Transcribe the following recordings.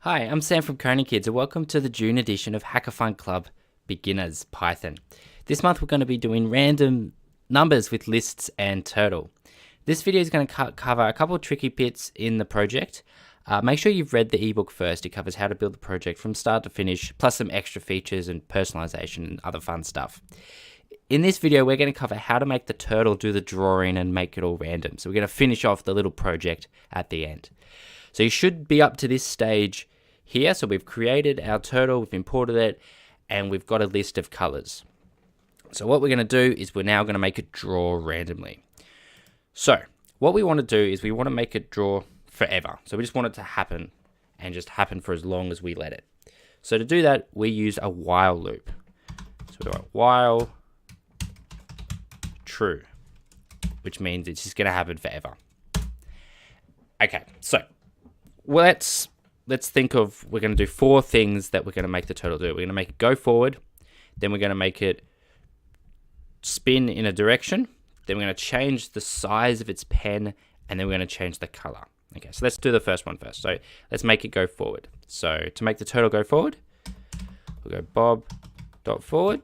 Hi, I'm Sam from Coney Kids and welcome to the June edition of Hackafun Club Beginners Python. This month we're going to be doing random numbers with lists and turtle. This video is going to cover a couple of tricky bits in the project. Make sure you've read the ebook first. It covers how to build the project from start to finish, plus some extra features and personalization and other fun stuff. In this video, we're going to cover how to make the turtle do the drawing and make it all random. So we're going to finish off the little project at the end. So you should be up to this stage here. So we've created our turtle, we've imported it, and we've got a list of colors. So what we're going to do is we're now going to make it draw randomly. So what we want to do is we want to make it draw forever. So we just want it to happen and just happen for as long as we let it. So to do that, we use a while loop. So we do while true, which means it's just going to happen forever. Okay, so let's think of, we're going to do four things that we're going to make the turtle do. We're going to make it go forward, then we're going to make it spin in a direction, then we're going to change the size of its pen, and then we're going to change the color. Okay, so let's do the first one first. So let's make it go forward. So to make the turtle go forward, we'll go bob.forward,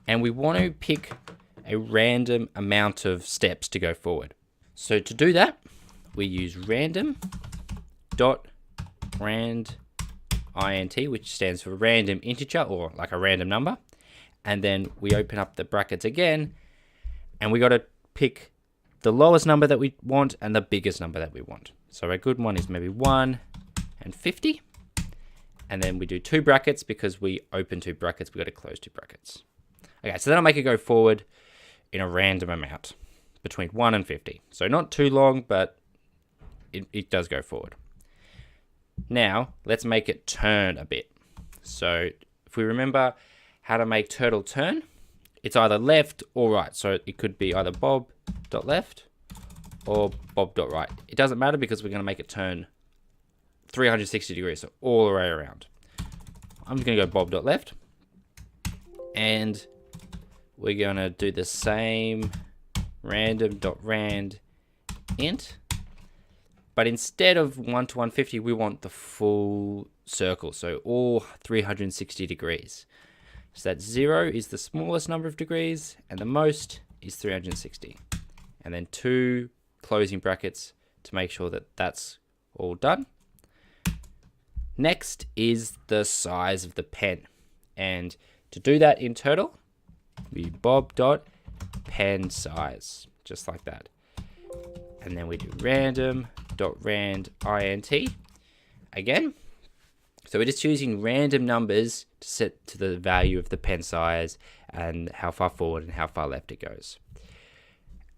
and we want to pick a random amount of steps to go forward. So to do that, we use random.rand int, which stands for random integer or like a random number. And then we open up the brackets again, and we got to pick the lowest number that we want and the biggest number that we want. So a good one is maybe 1 and 50. And then we do two brackets because we open two brackets, we got to close two brackets. Okay, so that'll make it go forward in a random amount between 1 and 50. So not too long, but it does go forward. Now, let's make it turn a bit. So if we remember how to make turtle turn, it's either left or right. So it could be either bob.left or bob.right. It doesn't matter because we're going to make it turn 360 degrees, so all the way around. I'm just going to go bob.left, and we're going to do the same random.rand int, but instead of 1 to 150, we want the full circle, so all 360 degrees. So that 0 is the smallest number of degrees, and the most is 360. And then two closing brackets to make sure that that's all done. Next is the size of the pen. And to do that in Turtle, we bob.pen size, just like that. And then we do random.rand int again. So we're just choosing random numbers to set to the value of the pen size and how far forward and how far left it goes.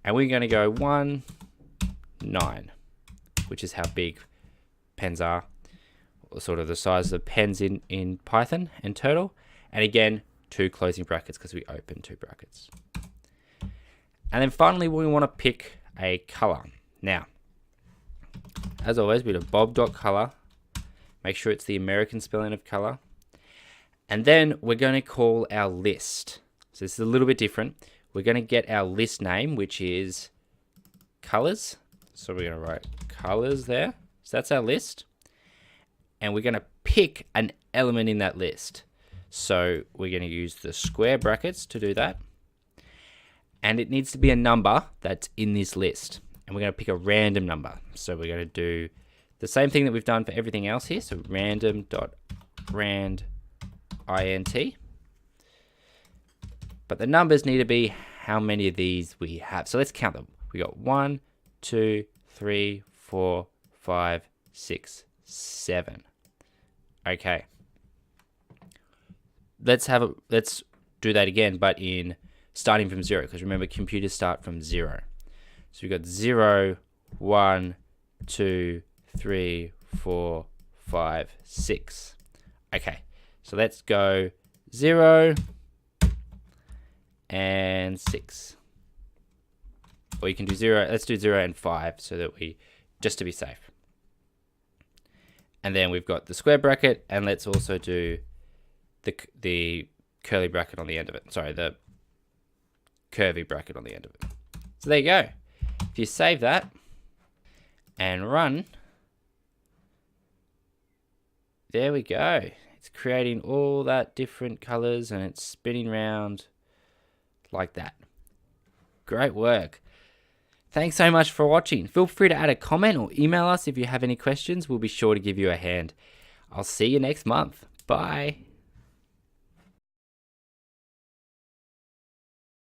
And we're going to go 1, 9, which is how big pens are, sort of the size of the pens in Python and Turtle. And again, two closing brackets because we open two brackets. And then finally, we want to pick a color. Now, as always, we do bob.color. Make sure it's the American spelling of color. And then we're going to call our list. So this is a little bit different. We're going to get our list name, which is colors. So we're going to write colors there. So that's our list. And we're going to pick an element in that list. So we're going to use the square brackets to do that. And it needs to be a number that's in this list. And we're going to pick a random number. So we're going to do the same thing that we've done for everything else here. So random.rand int. But the numbers need to be how many of these we have. So let's count them. We got 1, 2, 3, 4, 5, 6, 7. Okay. Let's do that again, but in starting from 0, because remember, computers start from 0. So we've got 0, 1, 2, 3, 4, 5, 6. Okay, so let's go 0 and 6. Or you can do 0, let's do 0 and 5 so that just to be safe. And then we've got the square bracket, and let's also do the curly bracket on the end of it. Sorry, the curvy bracket on the end of it. So there you go. If you save that and run, there we go. It's creating all that different colors and it's spinning around like that. Great work. Thanks so much for watching. Feel free to add a comment or email us if you have any questions. We'll be sure to give you a hand. I'll see you next month. Bye.